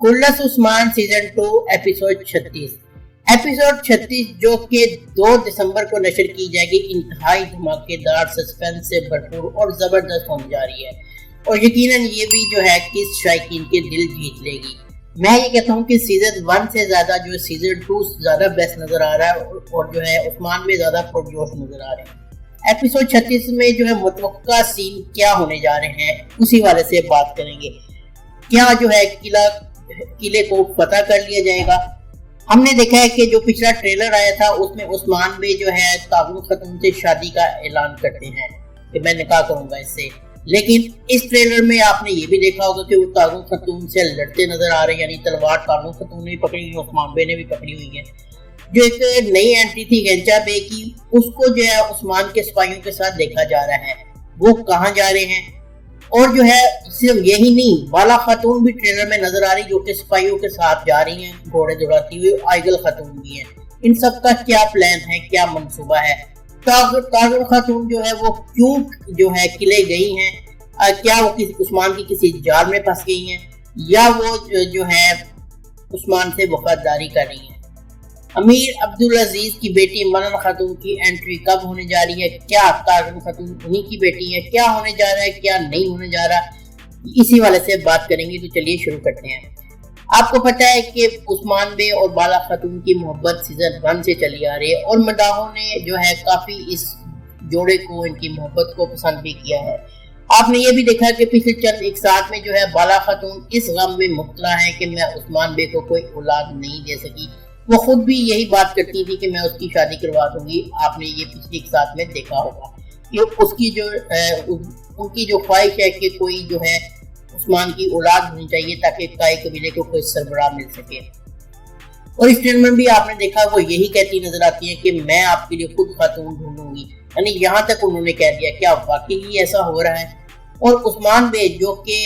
Kurulus Usman season 2 episode 36। Episode 36 जो कि 2 दिसंबर को नशर की जाएगी, इंतहाई धमाकेदार सस्पेंस से भरपूर और जबरदस्त होने जा रही है और यकीनन ये भी जो है कि शायकीन के दिल जीत लेगी। मैं ये कहता हूँ कि सीजन 1 से ज्यादा जो सीजन 2 ज्यादा बेस्ट नजर आ रहा है और जो है उस्मान में ज्यादा पुरजोश नजर आ रहे हैं। एपिसोड 36 में जो है मुतवक्का सीन क्या होने जा रहे हैं उसी वाले से बात करेंगे। क्या जो है किले को पता कर लिया जाएगा। हमने देखा है कि जो पिछला ट्रेलर आया था उसमें उस्मान भी जो है तागुन खतून से शादी का ऐलान करते हैं कि मैं निकाह करूंगा इससे, लेकिन इस ट्रेलर में आपने ये भी देखा होगा कि वो तागुन खतून से लड़ते नजर आ रहे हैं, यानी तलवार तागुन खतून ने भी पकड़ी हुई, उस्मान बे ने भी पकड़ी हुई है। जो एक नई एंट्री थी गंजा बे की, उसको जो है उस्मान के सिपाहियों के साथ देखा जा रहा है। वो कहाँ जा रहे हैं और जो है सिर्फ यही नहीं, बाला खातून भी ट्रेलर में नजर आ रही जो कि सिपाहियों के साथ जा रही हैं, घोड़े दौड़ाती हुई। आइगल खातून भी है। इन सब का क्या प्लान है, क्या मंसूबा है? तागुन खातून जो है वो क्यों जो है किले गई हैं? क्या वो उस्मान की किसी जाल में फंस गई हैं या वो जो है उस्मान से वफादारी कर रही हैं? अमीर अब्दुल अजीज की बेटी मनन खातून की एंट्री कब होने जा रही है? क्या तागुन खातून उन्हीं की बेटी है? क्या होने जा रहा है, क्या नहीं होने जा रहा, इसी वाले से बात करेंगे। तो चलिए शुरू करते हैं। आपको पता है कि उस्मान बे और बाला खातून की मोहब्बत सीजन 1 से चली आ रही है और मदाहों ने जो है काफी इस जोड़े को, इनकी मोहब्बत को पसंद भी किया है। आपने ये भी देखा कि पिछले चंद एक साथ में जो है बाला खातून इस गम में मुब्तला है कि मैं उस्मान बे को कोई औलाद नहीं दे सकी। वो खुद भी यही बात करती थी कि मैं उसकी शादी करवा दूंगी। आपने ये पिछले एक साथ में देखा होगा कि उसकी जो उनकी जो ख्वाहिश है कि कोई जो है उस्मान की औलाद होनी चाहिए ताकि काई कबीले को कोई सरबराह मिल सके। और इस ट्रेलर में भी आपने देखा वो यही कहती नजर आती है कि मैं आपके लिए खुद खातून ढूंढूंगी, यानी यहाँ तक उन्होंने कह दिया। क्या वाकई ऐसा हो रहा है? और उस्मान बे जो कि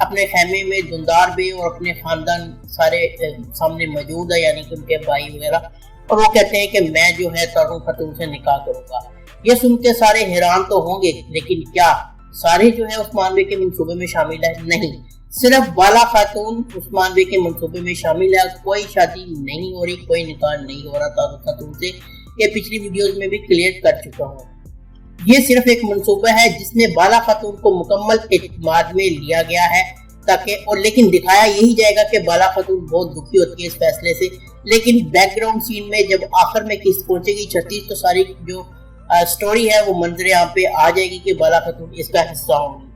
अपने खेमे में दुंदार बे और अपने खानदान सारे सामने मौजूद है, यानी कि उनके भाई वगैरह, और वो कहते हैं कि मैं जो है तागुन खतून से निकाह करूंगा। ये सुन के सारे हैरान तो होंगे, लेकिन क्या सारे जो है उस्मान बे के मंसूबे में शामिल है? नहीं, सिर्फ बाला खातून उस्मान बे के मंसूबे में शामिल है। कोई शादी नहीं हो रही, कोई निकाह नहीं हो रहा तागुन खतून से। ये पिछली वीडियोस में भी क्लियर कर चुका हूँ। ये सिर्फ एक मंसूबा है जिसमें बाला खातून को मुकम्मल एतमाद में लिया गया है ताकि, और लेकिन दिखाया यही जाएगा कि बाला खातून बहुत दुखी होती है इस फैसले से। लेकिन बैकग्राउंड सीन में जब आखिर में किस पहुंचेगी 36 तो सारी जो स्टोरी है वो मंजर यहाँ पे आ जाएगी कि बाला खातून इसका हिस्सा होंगी।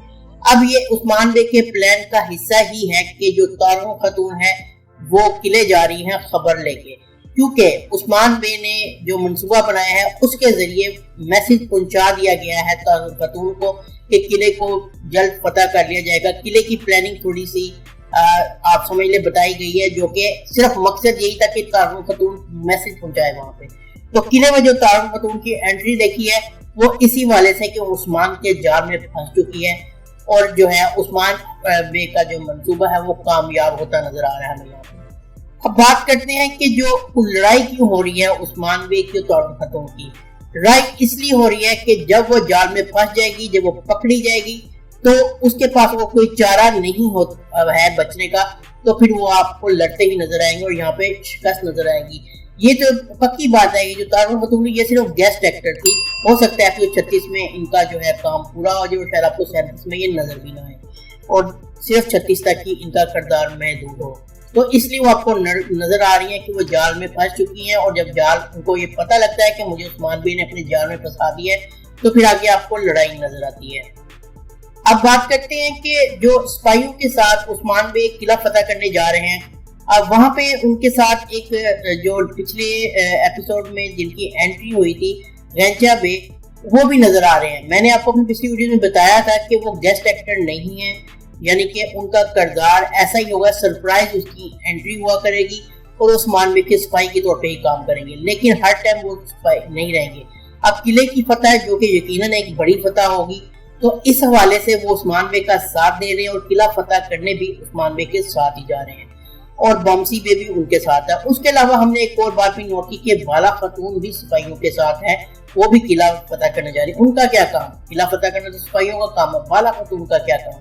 अब ये उस्मान बे के प्लान का हिस्सा ही है कि जो तागुन खतून है वो किले जा रही है खबर लेके, क्योंकि उस्मान बे ने जो मंसूबा बनाया है उसके जरिए मैसेज पहुंचा दिया गया है तागुन खतून को कि किले को जल्द पता कर लिया जाएगा। किले की प्लानिंग थोड़ी सी आप समझ ले बताई गई है, जो कि सिर्फ मकसद यही था कि तागुन खतून मैसेज पहुंचाए वहां पे। तो किले में जो तागुन खतून की एंट्री देखी है वो इसी वाले से कि उस्मान के जाल में फंस चुकी है और जो है उस्मान बे का जो मंसूबा है वो कामयाब होता नजर आ रहा है हमें यहाँ पे। अब बात करते हैं कि जो लड़ाई क्यों हो रही है उस्मान बे की तागुन खतून की। लड़ाई इसलिए हो रही है कि जब वो जाल में फंस जाएगी, जब वो पकड़ी जाएगी, तो उसके पास वो कोई चारा नहीं है बचने का, तो फिर वो आपको लड़ते ही नजर आएंगे और यहाँ पे शिकस्त नजर आएगी। ये तो पक्की बात है। जो तागुन खतून ये सिर्फ गेस्ट एक्टर थी, हो सकता है एपिसोड 36 में इनका जो है काम पूरा हो जाए और शायद आपको 37 में ये नजर भी ना आए और सिर्फ 36 तक ही इनका किरदार महदूद हो। तो इसलिए वो आपको नजर आ रही है कि वो जाल में फंस चुकी हैं और जब जाल उनको ये पता लगता है कि मुझे उस्मान बे ने अपने जाल में फंसा दिया है, तो फिर आगे आपको लड़ाई नजर आती है। अब बात करते हैं कि जो सिपाहियों के साथ उस्मान बे किला फतह करने जा रहे हैं, अब वहां पे उनके साथ एक जो पिछले एपिसोड में जिनकी एंट्री हुई थी गंजा बे, वो भी नजर आ रहे हैं। मैंने आपको अपनी पिछली वीडियो में बताया था कि वो गेस्ट एक्टर नहीं है, यानी कि उनका किरदार ऐसा ही होगा, सरप्राइज उसकी एंट्री हुआ करेगी और उस्मान बे के सिपाही के तौर पे ही काम करेंगे, लेकिन हर टाइम वो सिपाही नहीं रहेंगे। अब किले की फतह जो कि यकीनन एक बड़ी फतह होगी, तो इस हवाले से वो उस्मान बे का साथ दे रहे हैं और किला फतह करने भी उस्मान बे के साथ ही जा रहे हैं और बमसी बे भी उनके साथ है। उसके अलावा हमने एक और बात भी नोट की कि बाला खातून भी सिपाहियों के साथ है, वो भी किला फतह करने जा रही है। उनका क्या काम? किला फतह करना तो सिपाहियों का काम है, बाला खातून का क्या काम?